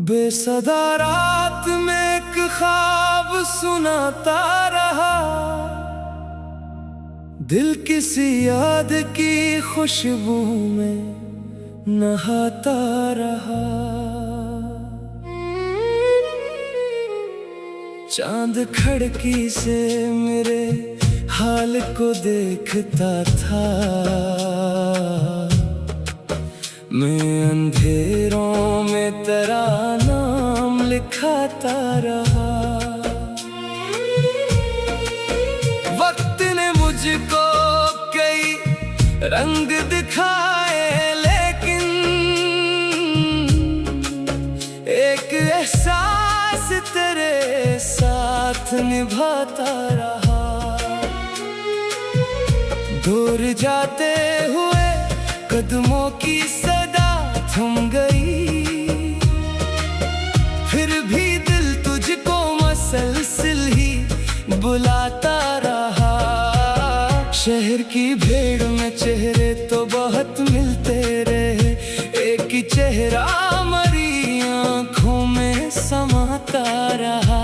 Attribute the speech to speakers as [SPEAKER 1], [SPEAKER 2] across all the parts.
[SPEAKER 1] बेसदा रात में एक ख्वाब सुनाता रहा, दिल किसी याद की खुशबू में नहाता रहा। चांद खिड़की से मेरे हाल को देखता था, मैं अंधेरों में तेरा नाम लिखाता रहा। वक्त ने मुझको कई रंग दिखाए, लेकिन एक एहसास तेरे साथ निभाता रहा। दूर जाते हुए कदमों की सदा थम गई, फिर भी दिल तुझको मसलसिल ही बुलाता रहा। शहर की भीड़ में चेहरे तो बहुत मिलते रहे, एक ही चेहरा मरी आंखों में समाता रहा।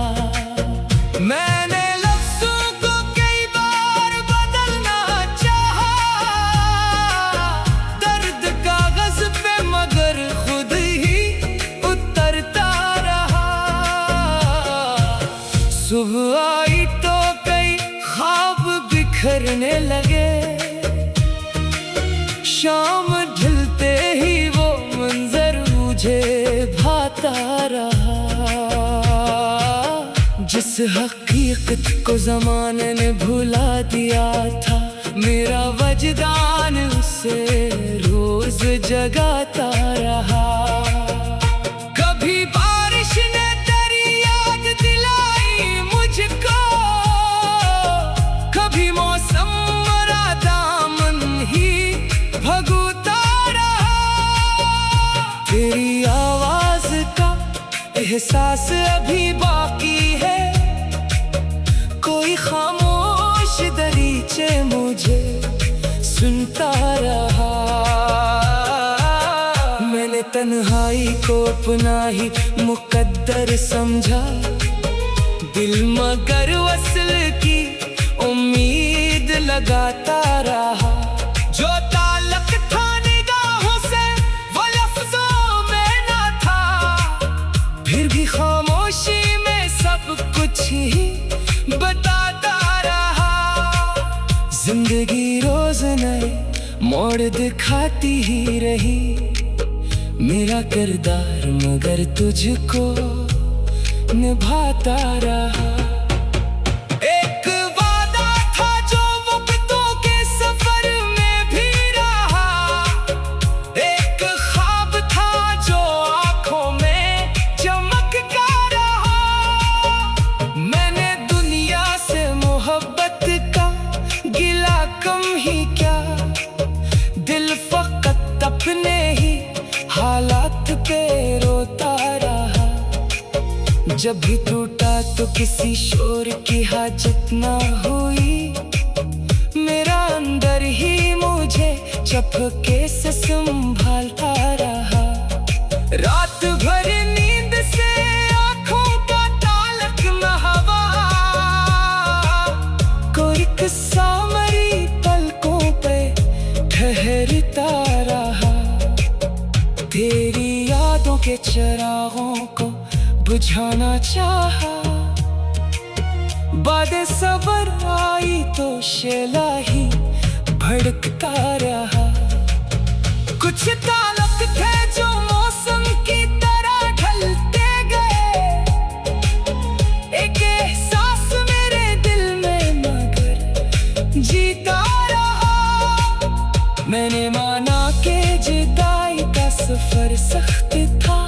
[SPEAKER 1] मैंने लफ्ज़ों को कई बार बदलना चाहा, दर्द कागज पे मगर खुद ही उतरता रहा। सुबह आई तो कई ख्वाब बिखरने लगे, शाम ढलते ही वो मंजर मुझे भाता रहा। जिस हकीकत को ज़माने ने भुला दिया था, मेरा वजदान उसे रोज जगाता रहा। कभी बारिश ने तेरी याद दिलाई मुझको, कभी मौसम मरा दामन ही भगोता रहा। तेरी आवाज का एहसास अभी बाकी है, कोई खामोश दरीचे मुझे सुनता रहा। मैंने तन्हाई को अपना ही मुकद्दर समझा, दिल मगर वसल की उम्मीद लगाता रहा। जो ताल्लुक था निगाहों से वो लफ्ज़ों में ना था, फिर भी खामोशी में सब कुछ ही बताता रहा। जिंदगी रोज नए मोड़ दिखाती ही रही, मेरा किरदार मगर तुझको निभाता रहा। एक वादा था जो वक्तों के सफर में भी रहा, एक ख्वाब था जो आंखों में चमकता रहा। मैंने दुनिया से मोहब्बत का गिला कम ही क्या, दिल फकत अपने ही हालात पे रोता रहा। जब भी टूटा तो किसी शोर की हाजत ना हुई, मेरा अंदर ही मुझे चपके से संभालता रहा। रात भर नींद से आंखों का ताल्लुक न हवा, कोई किस्सा मरी पलकों पे ठहरता रहा। तेरी यादों के चिरागों को बुझाना चाहा, बादे सबर आई तो शेला ही भड़कता रहा। कुछ ताल्लुक थे जो मौसम की तरह ढलते गए, एक एहसास मेरे दिल में मगर जीता रहा। मैंने माना कि जुदाई का सफर सख्त था,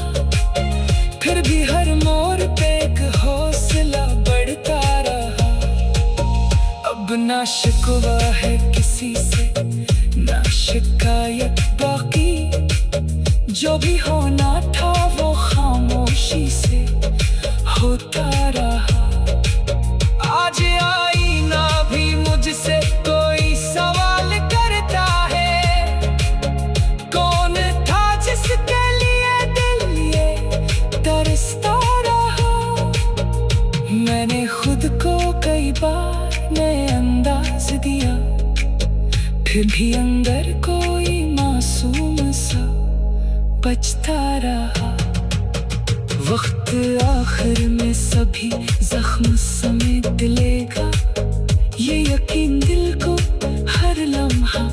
[SPEAKER 1] फिर भी हर मोड़ पे एक हौसला बढ़ता रहा। अब ना शिकवा है किसी से, ना शिकायत बाकी, जो भी होना था वो खामोशी से हो होता रहा। आज आईना भी मुझसे कोई सवाल करता है, कौन था जिसके लिए दिल ये तरसता रहा। मैंने खुद को कई बार नए अंदाज दिया, फिर भी अंदर कोई मासूम सा बचता रहा। वक्त आखिर में सभी जख्म समेट लेगा, ये यकीन दिल को हर लम्हा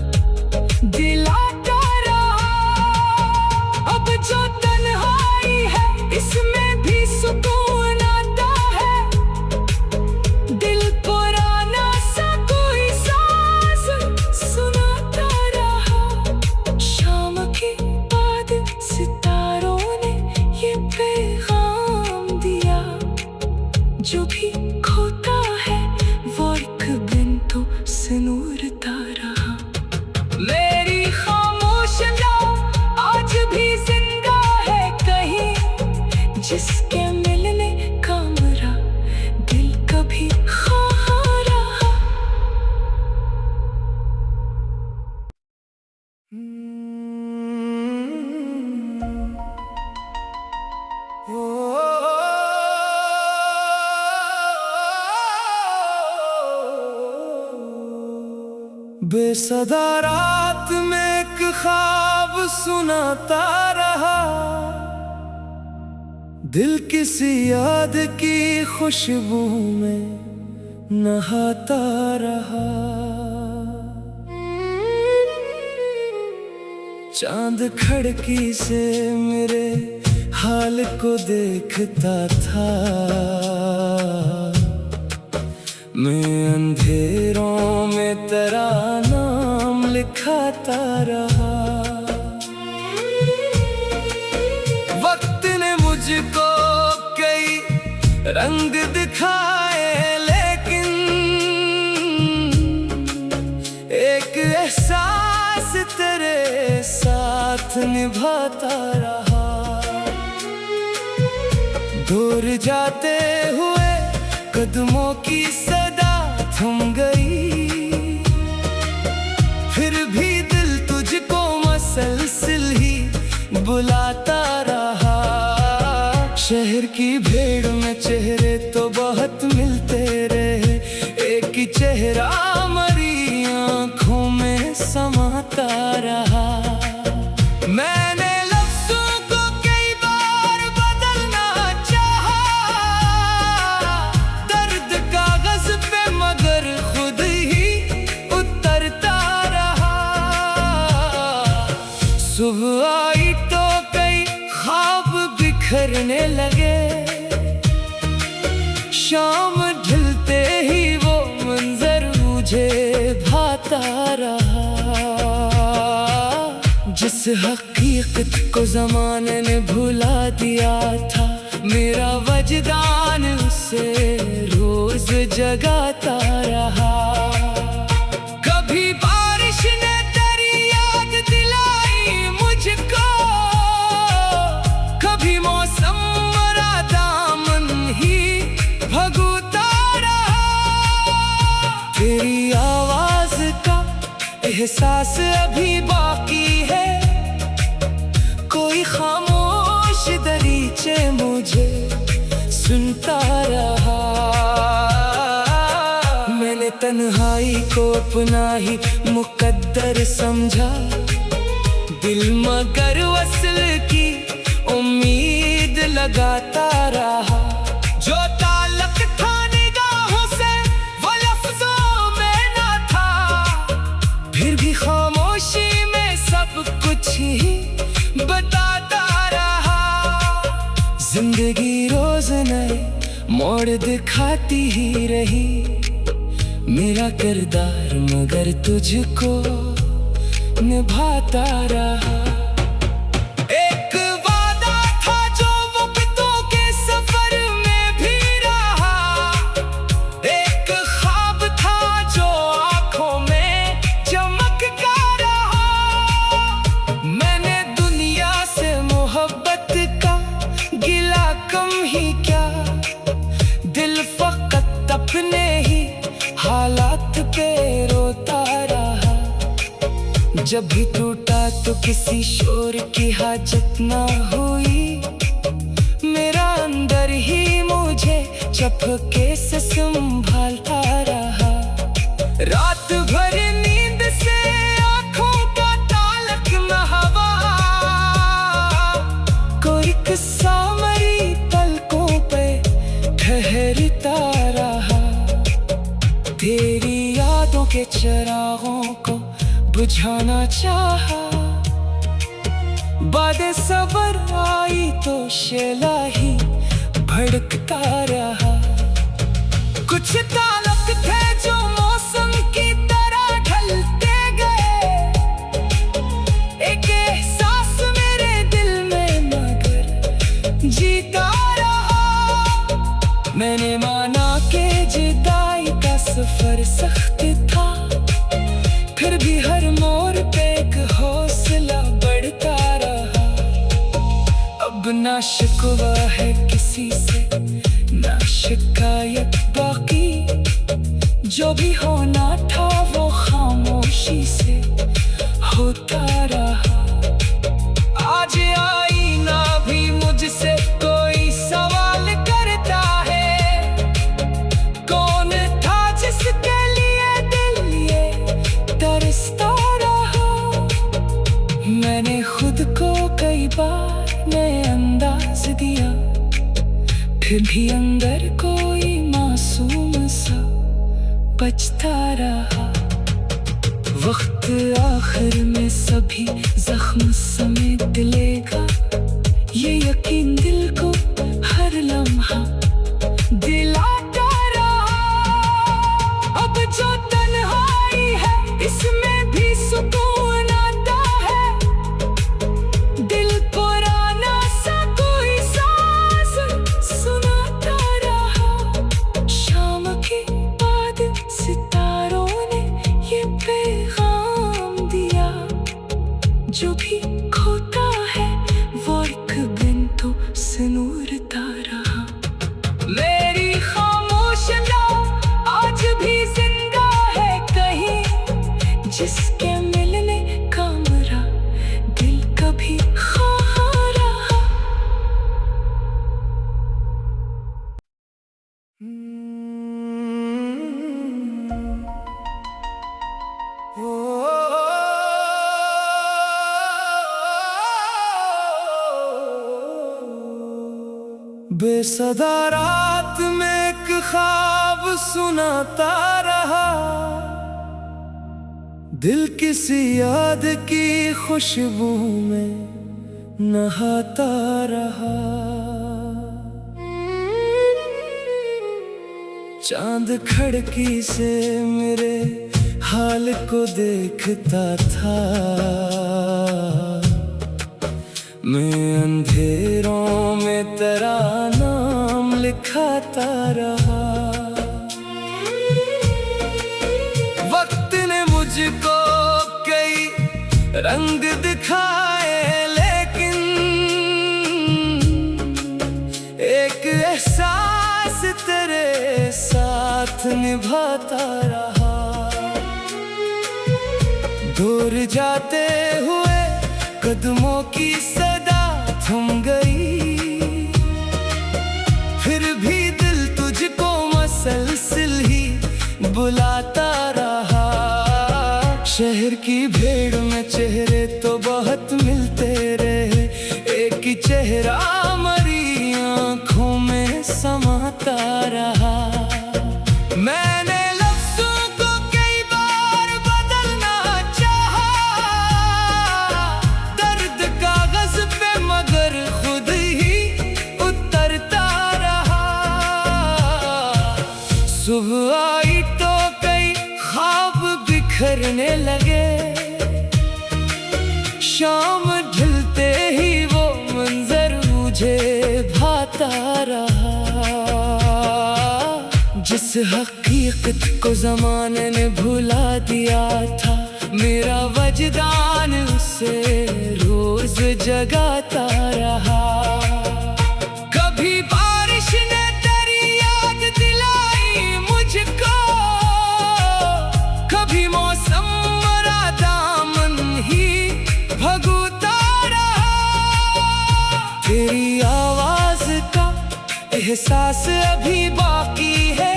[SPEAKER 1] दिलाता रहा। अब जो तन्हाई है इसमें भी सुकून आता है, दिल पुराना सा कोई साज सुनाता रहा। शाम के बाद सितारों ने ये पैगाम दिया, जो भी खोता है वो एक दिन तो से नूरता रहा। मेरी खामोश नाव आज भी जिंदा है कहीं, जिसके मिलने का मेरा दिल कभी खा रहा। बेसदा रात में एक ख्वाब सुनाता रहा, दिल किसी याद की खुशबू में नहाता रहा। चांद खिड़की से मेरे हाल को देखता था, मैं अंधेरों में तेरा नाम लिखाता रहा। वक्त ने मुझको कई रंग दिखाए, लेकिन एक एहसास तेरे साथ निभाता रहा। दूर जाते हुए कदमों की सदा थम गई, फिर भी दिल तुझको मसलसिल ही बुलाता रहा। शहर की भीड़ में चेहरे तो बहुत मिलते रहे, एक ही चेहरा मरी आंखों में समाता रहा। मैंने लफ्ज़ों को कई बार बदलना चाहा, दर्द कागज पे मगर खुद ही उतरता रहा। सुबह आई तो कई ख्वाब बिखरने लगे, शाम ढलते ही वो मंजर मुझे भाता रहा। जिस हकीकत को ज़माने ने भुला दिया था, मेरा वजदान उसे रोज जगाता रहा। कभी बारिश ने तेरी याद दिलाई मुझको, कभी मौसम मरा दामन ही भगोता रहा। तेरी आवाज का एहसास अभी बाकी है, कोई खामोश दरीचे मुझे सुनता रहा। मैंने तन्हाई को अपना ही मुकद्दर समझा, दिल मगर वसल की उम्मीद लगाता रहा। जो ताल्लुक था निगाहों से वो लफ्ज़ों में ना था, फिर भी खामोशी में सब कुछ ही बताता रहा। जिंदगी रोज नए मोड़ दिखाती ही रही, मेरा किरदार मगर तुझको निभाता रहा। एक वादा था जो वक्तों के सफर में भी रहा, एक ख्वाब था जो आंखों में चमकता रहा। मैंने दुनिया से मोहब्बत का गिला कम ही क्या, जब भी टूटा तो किसी शोर की हाजत ना हुई, मेरा अंदर ही मुझे चपके से संभालता रहा। रात भर नींद से आंखों का ताल्लुक न हवा, कोई किस्सा मेरी पलकों पे ठहरता रहा। तेरी यादों के चिरागों को बुझाना चाहा, बातें सबर आई तो शेला ही भड़कता रहा। कुछ ताल्लुक थे जो मौसम की तरह ढलते गए, एक एहसास मेरे दिल में मगर जीता रहा। मैंने माना कि जुदाई का सफर सख्त था, फिर भी हर मोड़ पे एक हौसला बढ़ता रहा। अब ना शिकवा है किसी से, ना शिकायत बाकी, जो भी होना था वो खामोशी से होता रहा। आज आईना भी मुझसे कोई सवाल करता है, कौन था जिसके लिए दिल ये तरसता रहा। मैंने खुद को कई बार नए अंदाज दिया, फिर भी अंदर कोई मासूम सा बचता रहा। वक्त आखिर में सभी जख्म समेट लेगा, ये यकीन दिल को हर लम्हा दिलाता रहा। अब जो तन्हाई है इसमें भी सुकून आता है, दिल पुराना सा कोई साज सुनाता रहा। शाम के बाद सितारों ने ये पैगाम दिया, जो भी खोता है वो एक दिन तो सनूरता रहा। मेरी खामोश नाम आज भी जिंदा है कहीं, जिसके मिलने का मेरा दिल कभी खा रहा। बेसदा रात में एक ख्वाब सुनाता रहा, दिल किसी याद की खुशबू में नहाता रहा। चांद खिड़की से मेरे हाल को देखता था, मैं अंधेरों में तेरा नाम लिखाता रहा। वक्त ने मुझको कई रंग दिखाए, लेकिन एक एहसास तेरे साथ निभाता रहा। दूर जाते हुए कदमों की सदा थम गई, फिर भी दिल तुझको मसलसिल ही बुलाता रहा। शहर की भीड़ में चेहरे तो बहुत मिलते रहे, एक ही चेहरा मरी आंखों में समाता रहा। मैंने लफ्ज़ों को कई बार बदलना चाहा, दर्द कागज पे मगर खुद ही उतरता रहा। सुबह आई तो कई ख्वाब बिखरने लगे, शाम ढलते ही वो मंजर मुझे भाता रहा। जिस हकीकत को ज़माने ने भुला दिया था, मेरा वजदान उसे रोज जगाता रहा। कभी बारिश ने तेरी याद दिलाई मुझको, कभी मौसम मेरा दामन एहसास अभी बाकी है,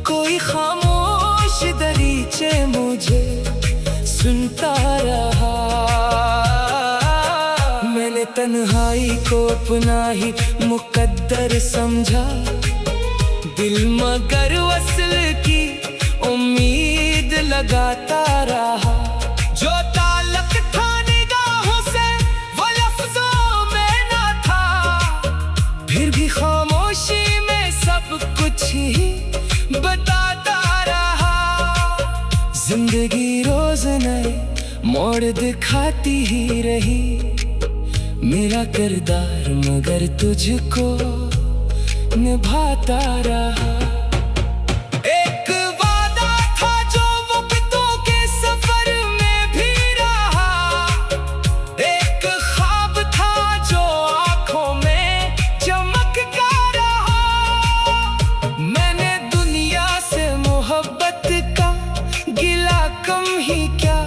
[SPEAKER 1] कोई खामोश दरीचे मुझे सुनता रहा। मैंने तन्हाई को अपना ही मुकद्दर समझा, दिल मगर वसल की उम्मीद लगाता रहा। जो ताल्लुक था निगाहों से वो लफ्जों में ना था, फिर भी खामोशी में सब कुछ ही बताता रहा। जिंदगी रोज नए मोड़ दिखाती ही रही, मेरा किरदार मगर तुझको निभाता रहा। एक वादा था जो वक्तों के सफर में भी रहा, एक ख्वाब था जो आंखों में चमकता रहा। मैंने दुनिया से मोहब्बत का गिला कम ही क्या,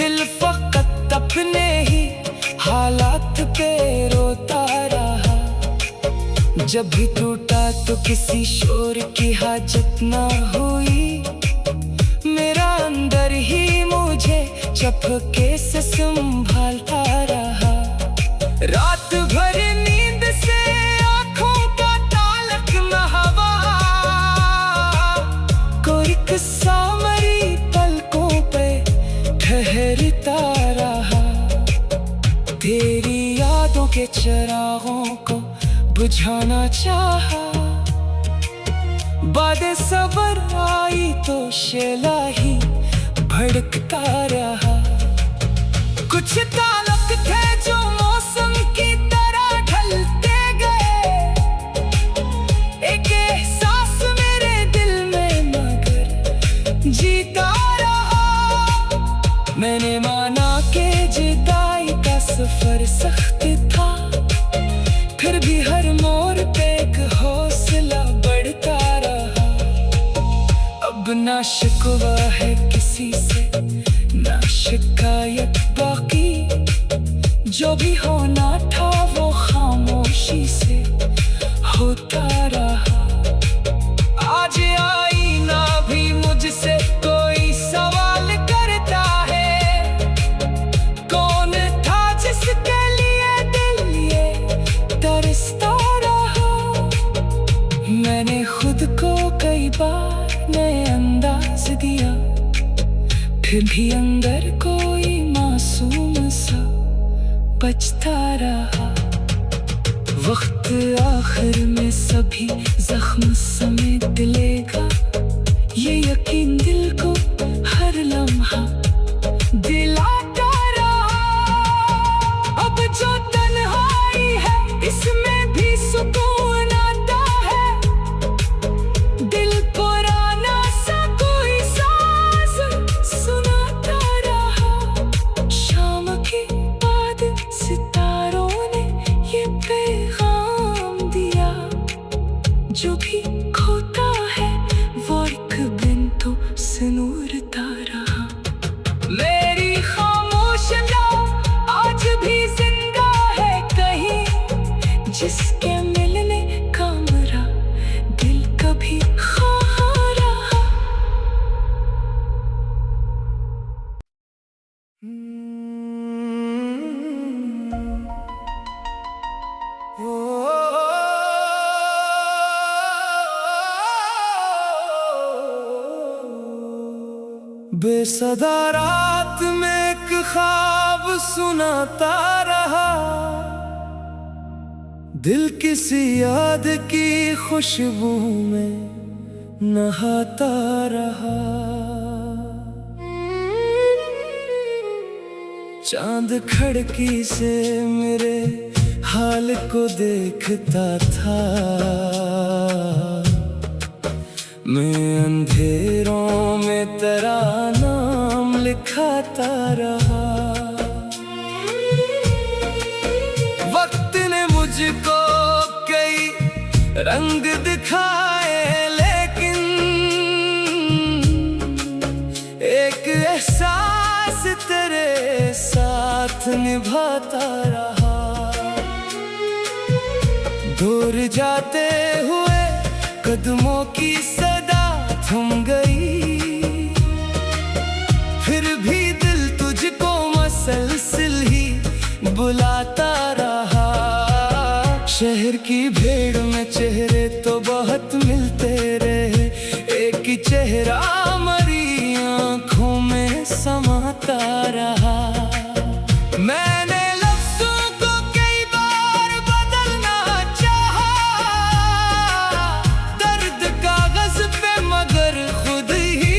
[SPEAKER 1] दिल फकत अपने ही हालात पे रोता रहा। जब भी टूटा तो किसी शोर की हाजत ना हुई, मेरा अंदर ही मुझे चपके से संभालता रहा। रात भर नींद से आंखों का ताल्लुक न हवा, कोई किस्सा मरी पलकों पे ठहरता रहा। तेरी यादों के चिरागों को बुझाना चाहा, बादे सबर आई तो शेला ही भड़कता रहा। कुछ ताल्लुक थे जो मौसम की तरह ढलते गए, एक एहसास मेरे दिल में मगर जीता रहा। मैंने माना कि जुदाई का सफर सख्त था, फिर भी हर मोड़ पे एक हौसला बढ़ता रहा। अब ना शिकवा है किसी से, ना शिकायत बाकी, जो भी होना था वो खामोशी से होता रहा। आज आईना भी मुझसे कोई सवाल करता है, कौन था जिसके लिए दिल ये तरसता रहा। मैंने खुद को कई बार नए अंदाज दिया, फिर भी अंदर कोई मासूम सा बचता रहा। वक्त आखिर में सभी जख्म समेट लेगा, ये यकीन दिल को हर लम्हा दिलाता रहा। अब जो तन्हाई है इसमें भी सुकून आता है, दिल पुराना सा कोई साज सुनाता रहा। शाम के बाद सितारों ने ये पैगाम दिया, जो भी खोता है वो एक दिन तो सनूरता रहा। मेरी खामोश लौ आज भी जिंदा है कहीं, जिसके मिलने का मेरा दिल कभी ख्वाह रहा। बेसदा रात में एक ख्वाब सुनाता रहा, दिल किसी याद की खुशबू में नहाता रहा। चांद खिड़की से मेरे हाल को देखता था, मैं अंधेरों में तेरा नाम लिखाता रहा। वक्त ने मुझको कई रंग दिखाए, लेकिन एक एहसास तेरे साथ निभाता रहा। दूर जाते हुए कदमों की सदा थम गई, फिर भी दिल तुझको मसलसिल ही बुलाता रहा। शहर की भीड़ में चेहरे तो बहुत मिलते रहे, एक ही चेहरा मरी आंखों में समाता रहा। मैंने लफ्ज़ों को कई बार बदलना चाहा, दर्द कागज़ पे मगर खुद ही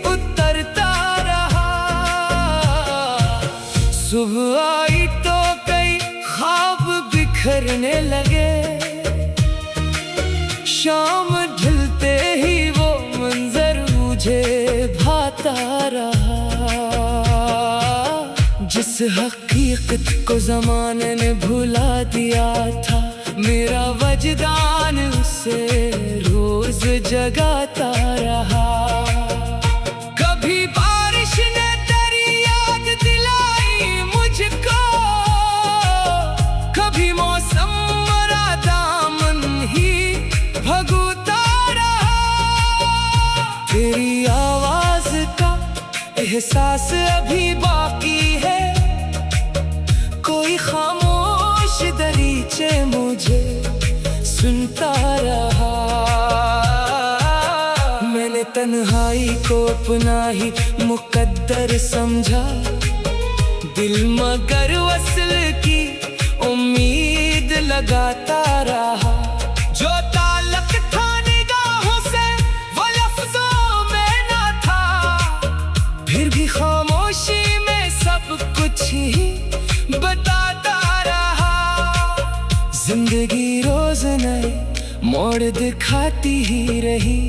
[SPEAKER 1] उतरता रहा। सुबह आई तो कई ख्वाब बिखरने लगे, शाम ढलते ही वो मंजर मुझे भाता रहा। जिस हकीकत को ज़माने ने भुला दिया था, मेरा वजदान उसे रोज जगाता रहा। कभी बारिश ने तेरी याद दिलाई मुझको, कभी मौसम मरा दामन ही भगोता रहा। तेरी आवाज का एहसास अभी बाकी है, कोई खामोश दरीचे मुझे सुनता रहा। मैंने तन्हाई को अपना ही मुकद्दर समझा, दिल मगर वसल की उम्मीद लगाता रहा। जो ताल्लुक था निगाहों से वो लफ्ज़ों में ना था, फिर भी खामोशी में सब कुछ ही बताता रहा। जिंदगी रोज नए मोड़ दिखाती ही रही,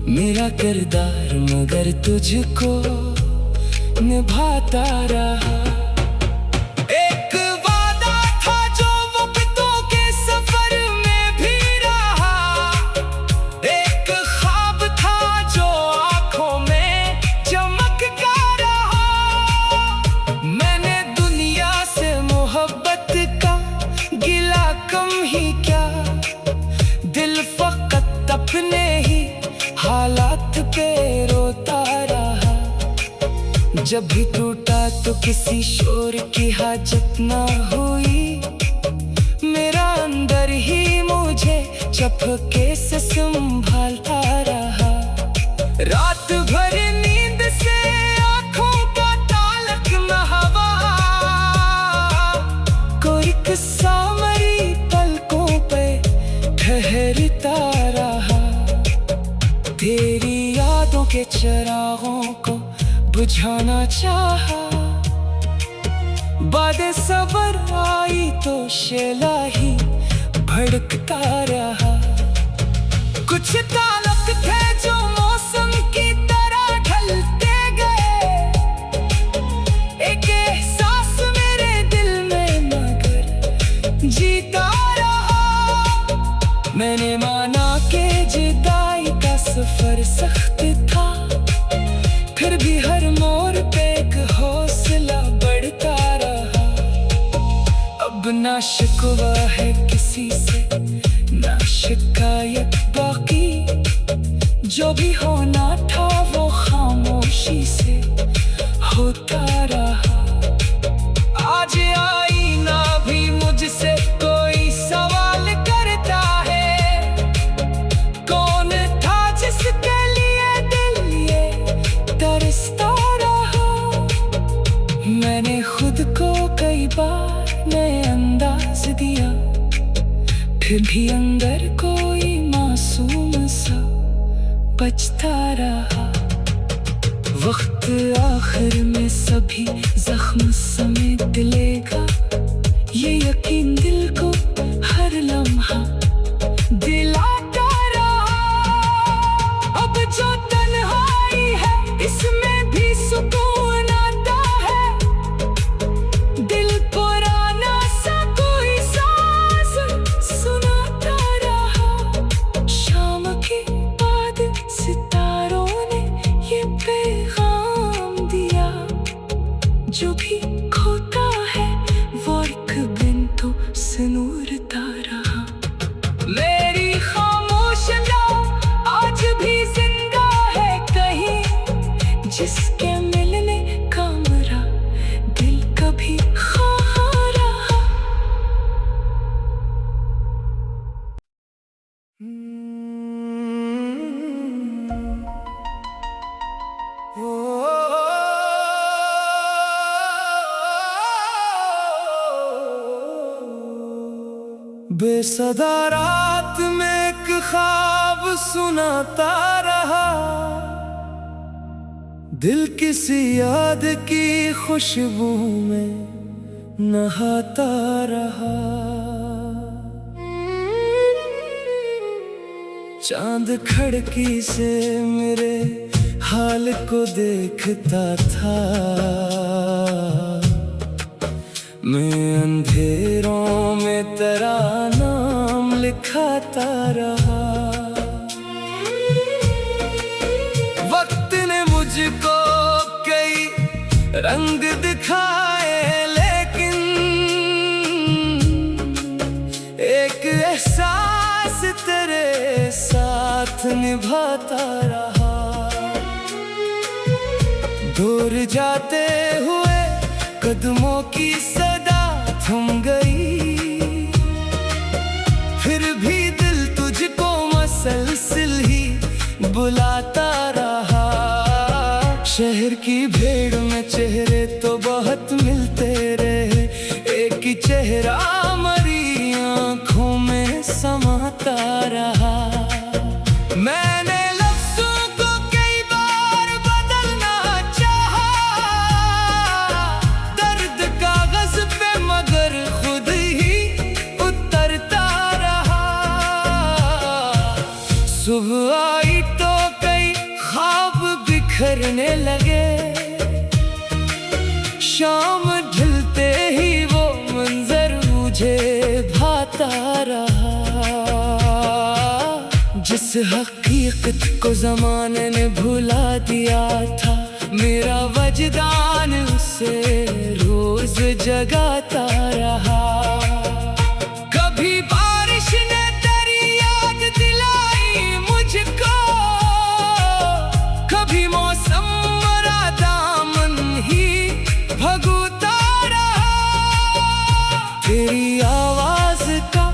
[SPEAKER 1] मेरा किरदार मगर तुझको निभाता रहा। एक वादा था जो वक्तों के सफर में भी रहा, एक ख्वाब था जो आंखों में चमकता रहा। मैंने दुनिया से मोहब्बत का गिला कम ही क्या, दिल फकत अपने ही हालात पे रोता रहा। जब भी टूटा तो किसी शोर की हाजत ना हुई, मेरा अंदर ही मुझे चपके से संभालता रहा। रात भर नींद से आंखों का ताल्लुक न हवा, कोई किस्सा मरी पलकों पे ठहरता रहा। तेरी यादों के चिरागों को बुझाना चाहा, बादे सबर आई तो शेला ही भड़कता रहा। कुछ ताल्लुक थे जो मौसम की तरह ढलते गए, एक एहसास मेरे दिल में मगर जीता रहा। मैंने माना कि जुदाई का सफर सख्त था, फिर भी हर मोड़ पे एक हौसला बढ़ता रहा। अब ना शिकवा है किसी से, ना शिकायत बाकी, जो भी होना था वो खामोशी से होता रहा। आज आईना भी मुझसे कोई सवाल करता है, कौन था जिसके लिए दिल ये तरसता रहा। मैंने खुद को कई बार नए अंदाज दिया, फिर भी अंदर कोई मासूम सा बचता रहा। वक्त आखिर में सभी जख्म समेट लेगा, ये यकीन दिल को हर लम्हा दिलाता रहा। अब जो तन्हाई है इसमें भी सुकून आता है, दिल पुराना सा कोई साज सुनाता रहा। शाम के बाद सितारों ने ये पैगाम दिया, जो भी खोता है वो एक बिन तो से नूरता रहा। बेसदा रात में एक ख्वाब सुनाता रहा, दिल किसी याद की खुशबू में नहाता रहा। चांद खिड़की से मेरे हाल को देखता था, मैं अंधेरों में तेरा नाम लिखाता रहा। वक्त ने मुझको कई रंग दिखाए, लेकिन एक एहसास तेरे साथ निभाता रहा। दूर जाते हुए कदमों की सदा थम गई, फिर भी दिल तुझको मसलसिल ही बुलाता रहा। शहर की भीड़ में चेहरे तो बहुत मिलते रहे, एक ही चेहरा मरी आंखों में समाता रहा। मैंने लफ्ज़ों को कई बार बदलना चाहा, दर्द कागज़ पे मगर खुद ही उतरता रहा। सुबह आई तो कई ख्वाब बिखरने लगे, शाम ढलते ही वो मंजर मुझे भाता रहा। जिस हकीकत को ज़माने ने भुला दिया था, मेरा वजदान उसे रोज जगाता रहा। कभी बारिश ने तेरी याद दिलाई मुझको, कभी मौसम मरा दामन ही भगोता रहा। तेरी आवाज का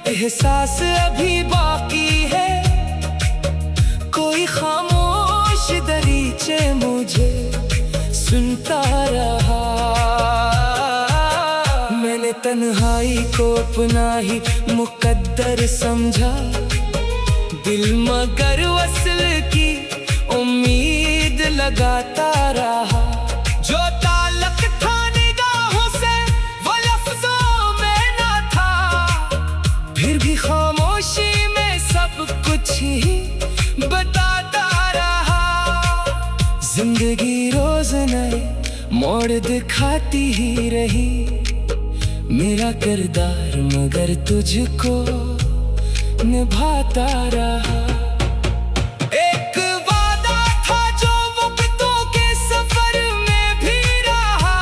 [SPEAKER 1] एहसास अभी बाकी है, कोई खामोश दरीचे मुझे सुनता रहा। मैंने तन्हाई को अपना ही मुकद्दर समझा, दिल मगर वसल की उम्मीद लगाता रहा। जो ताल्लुक था निगाहों से वो लफ्ज़ों में ना था, फिर भी खामोशी में सब कुछ ही बताता रहा। जिंदगी रोज नए मोड़ दिखाती ही रही, मेरा किरदार मगर तुझको निभाता रहा। एक वादा था जो वक्तों के सफर में भी रहा,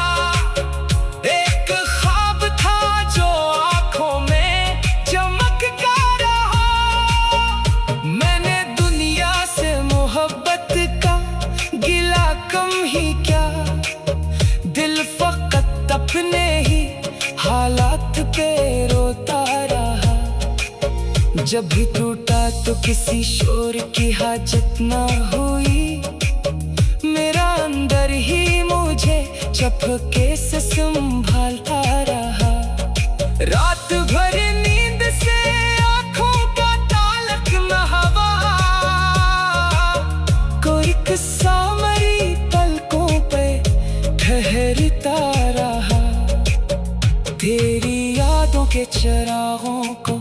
[SPEAKER 1] एक ख्वाब था जो आंखों में चमकता रहा। मैंने दुनिया से मोहब्बत का गिला कम ही क्या, दिल फकत अपने ही हालात पे रोता रहा। जब भी टूटा तो किसी शोर की हाजत ना हुई, मेरा अंदर ही मुझे चपके से संभालता रहा। रात भर नींद से आँखों का ताल्लुक न हवा, कोई किस्सा मरी पलकों पे ठहरता रहा। तेरी यादों के चिरागों को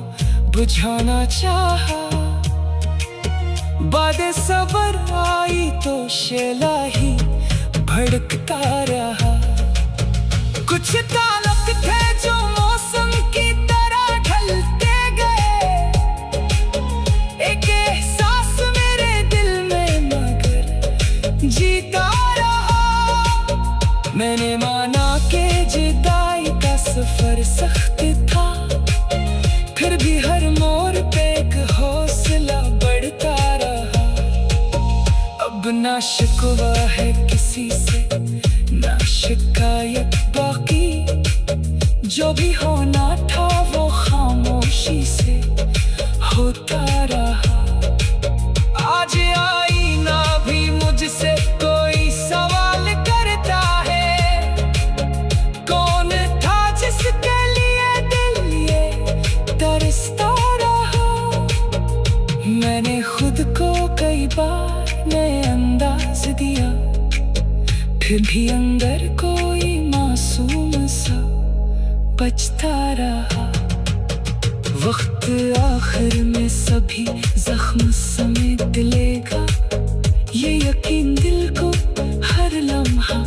[SPEAKER 1] बुझाना चाहा, बादे सबर आई तो शेला ही भड़कता रहा। कुछ ताल्लुक थे जो मौसम की तरह ढलते गए, एक एहसास मेरे दिल में मगर जीता रहा। मैंने माना कि जुदाई का सफर सख्त था, फिर भी हर मोड़ पे एक हौसला बढ़ता रहा। अब ना शिकवा है किसी से, ना शिकायत बाकी, जो भी होना था वो खामोशी से होता रहा। आज आईना भी मुझसे कोई सवाल करता है, कौन था जिसके लिए दिल ये डर मैंने खुद को कई बार नए अंदाज दिया, फिर भी अंदर कोई मासूम सा बचता रहा। वक्त आखिर में सभी जख्म समेट लेगा, ये यकीन दिल को हर लम्हा